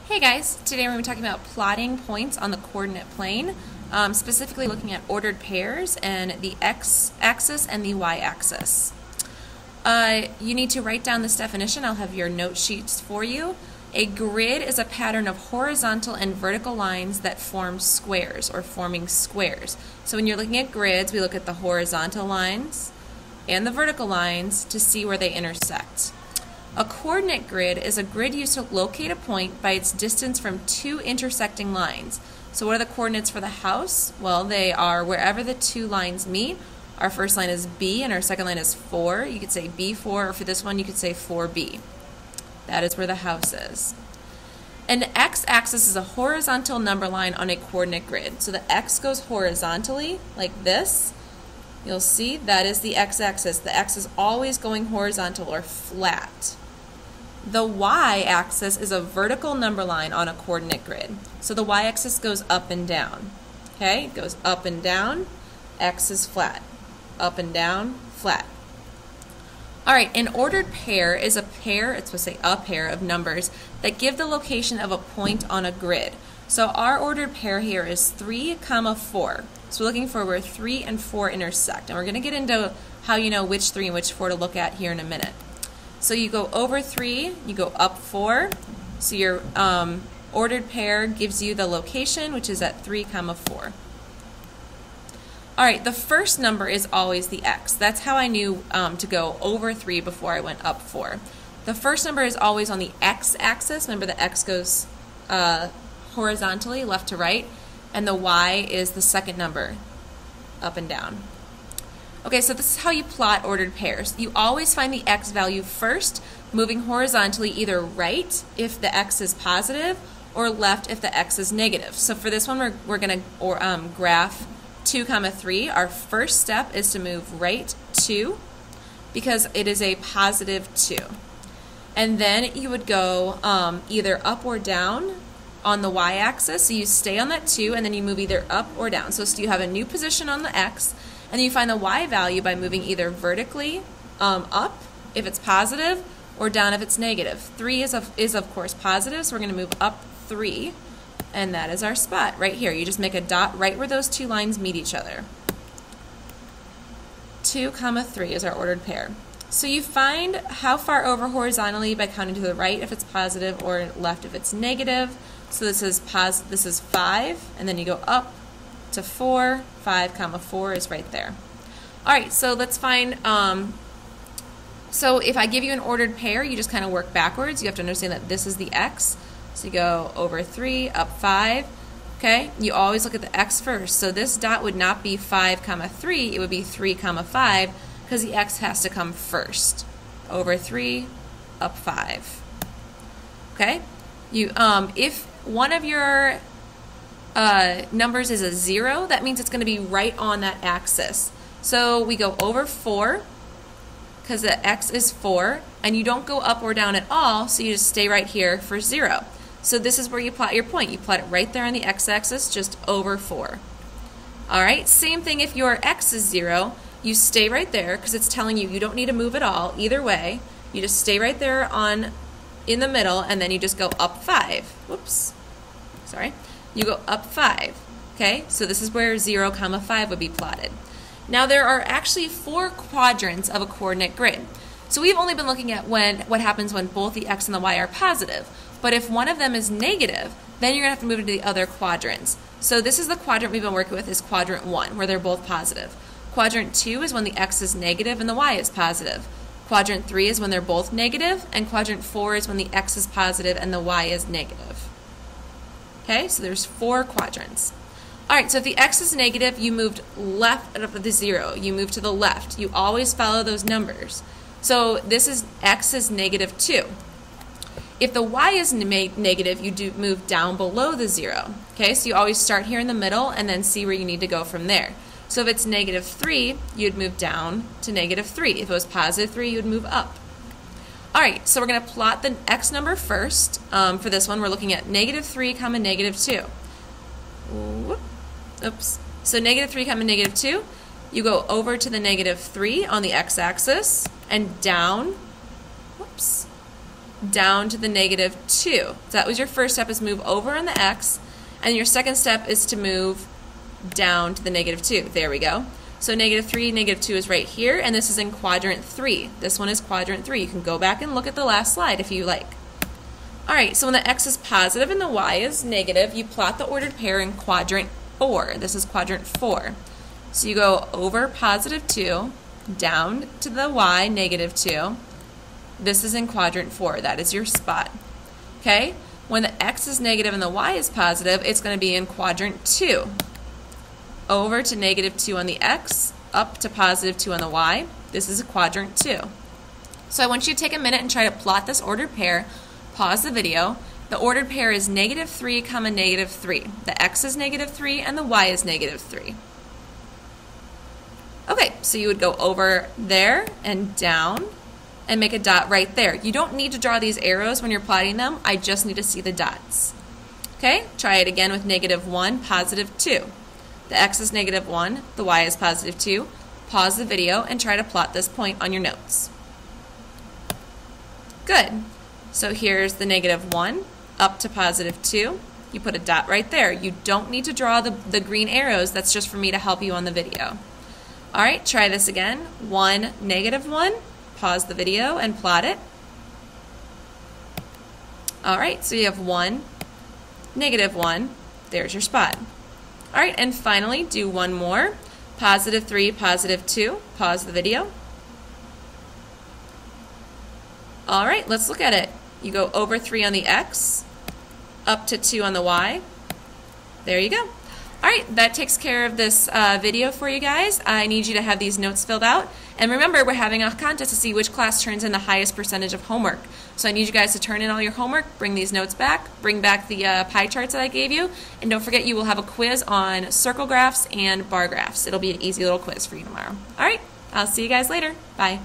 Hey guys, today we're going to be talking about plotting points on the coordinate plane, specifically looking at ordered pairs and the x-axis and the y-axis. You need to write down this definition. I'll have your note sheets for you. A grid is a pattern of horizontal and vertical lines that form squares or forming squares. So when you're looking at grids, we look at the horizontal lines and the vertical lines to see where they intersect. A coordinate grid is a grid used to locate a point by its distance from two intersecting lines. So what are the coordinates for the house? Well, they are wherever the two lines meet. Our first line is B and our second line is 4. You could say B4, or for this one you could say 4B. That is where the house is. An x-axis is a horizontal number line on a coordinate grid. So the x goes horizontally like this. You'll see that is the x-axis. The x is always going horizontal or flat. The y-axis is a vertical number line on a coordinate grid. So the y-axis goes up and down. Okay, it goes up and down. X is flat. Up and down, flat. All right, an ordered pair is a pair, it's supposed to say a pair of numbers that give the location of a point on a grid. So our ordered pair here is 3, 4. So we're looking for where 3 and 4 intersect. And we're going to get into how you know which 3 and which 4 to look at here in a minute. So you go over 3, you go up 4. So your ordered pair gives you the location, which is at 3, 4. All right, the first number is always the x. That's how I knew to go over 3 before I went up 4. The first number is always on the x-axis. Remember, the x goes horizontally, left to right, and the y is the second number, up and down. Okay, so this is how you plot ordered pairs. You always find the x value first, moving horizontally either right if the x is positive or left if the x is negative. So for this one, we're going to graph 2, 3. Our first step is to move right 2 because it is a positive 2. And then you would go either up or down on the y-axis. So you stay on that 2 and then you move either up or down. So you have a new position on the x, and then you find the y value by moving either vertically up if it's positive or down if it's negative. 3 is of course positive, so we're going to move up 3. And that is our spot right here. You just make a dot right where those two lines meet each other. 2, 3 is our ordered pair. So you find how far over horizontally by counting to the right if it's positive or left if it's negative. So this is 5, and then you go up to 4. 5, 4 is right there. All right, so let's find. So if I give you an ordered pair, you just kind of work backwards. You have to understand that this is the x. So you go over 3, up 5, okay? You always look at the x first. So this dot would not be 5, 3, it would be 3, 5, because the x has to come first. Over 3, up 5, okay? If one of your numbers is a 0, that means it's going to be right on that axis. So we go over 4, because the x is 4, and you don't go up or down at all, so you just stay right here for 0. So this is where you plot your point. You plot it right there on the x-axis, just over 4. All right, same thing if your x is 0. You stay right there because it's telling you you don't need to move at all either way. You just stay right there in the middle, and then you just go up 5. Whoops, sorry. You go up 5, okay? So this is where 0, 5 would be plotted. Now there are actually 4 quadrants of a coordinate grid. So we've only been looking at what happens when both the x and the y are positive. But if one of them is negative, then you're going to have to move into the other quadrants. So this is the quadrant we've been working with, is quadrant 1, where they're both positive. Quadrant 2 is when the x is negative and the y is positive. Quadrant 3 is when they're both negative, and quadrant 4 is when the x is positive and the y is negative. Okay, so there's 4 quadrants. All right, so if the x is negative, you moved left of the 0. You move to the left. You always follow those numbers. So this is x is negative 2. If the y is negative, you do move down below the 0. Okay, so you always start here in the middle and then see where you need to go from there. So if it's negative 3, you'd move down to negative 3. If it was positive 3, you'd move up. All right, so we're going to plot the x number first. For this one, we're looking at negative 3, negative 2. Oops. So negative 3, negative 2. You go over to the negative 3 on the x-axis and down. Whoops. down to the -2. So that was your first step, is move over on the x, and your second step is to move down to the -2. There we go. So -3, -2 is right here, and this is in quadrant 3. This one is quadrant 3. You can go back and look at the last slide if you like. All right, so when the x is positive and the y is negative, you plot the ordered pair in quadrant 4. This is quadrant 4. So you go over +2, down to the y, -2. This is in quadrant 4. That is your spot. Okay? When the x is negative and the y is positive, it's going to be in quadrant 2. Over to -2 on the x, up to +2 on the y. This is a quadrant 2. So I want you to take a minute and try to plot this ordered pair. Pause the video. The ordered pair is -3, -3. The x is -3 and the y is -3. Okay, so you would go over there and down and make a dot right there. You don't need to draw these arrows when you're plotting them. I just need to see the dots. Okay, try it again with -1, +2. The x is -1, the y is +2. Pause the video and try to plot this point on your notes. Good. So here's the -1 up to +2. You put a dot right there. You don't need to draw the green arrows. That's just for me to help you on the video. All right, try this again. 1, -1. Pause the video and plot it. All right, so you have 1, -1. There's your spot. All right, and finally, do one more. +3, +2. Pause the video. All right, let's look at it. You go over 3 on the x, up to 2 on the y. There you go. All right, that takes care of this video for you guys. I need you to have these notes filled out. And remember, we're having a contest to see which class turns in the highest percentage of homework. So I need you guys to turn in all your homework, bring these notes back, bring back the pie charts that I gave you, and don't forget you will have a quiz on circle graphs and bar graphs. It'll be an easy little quiz for you tomorrow. All right, I'll see you guys later. Bye.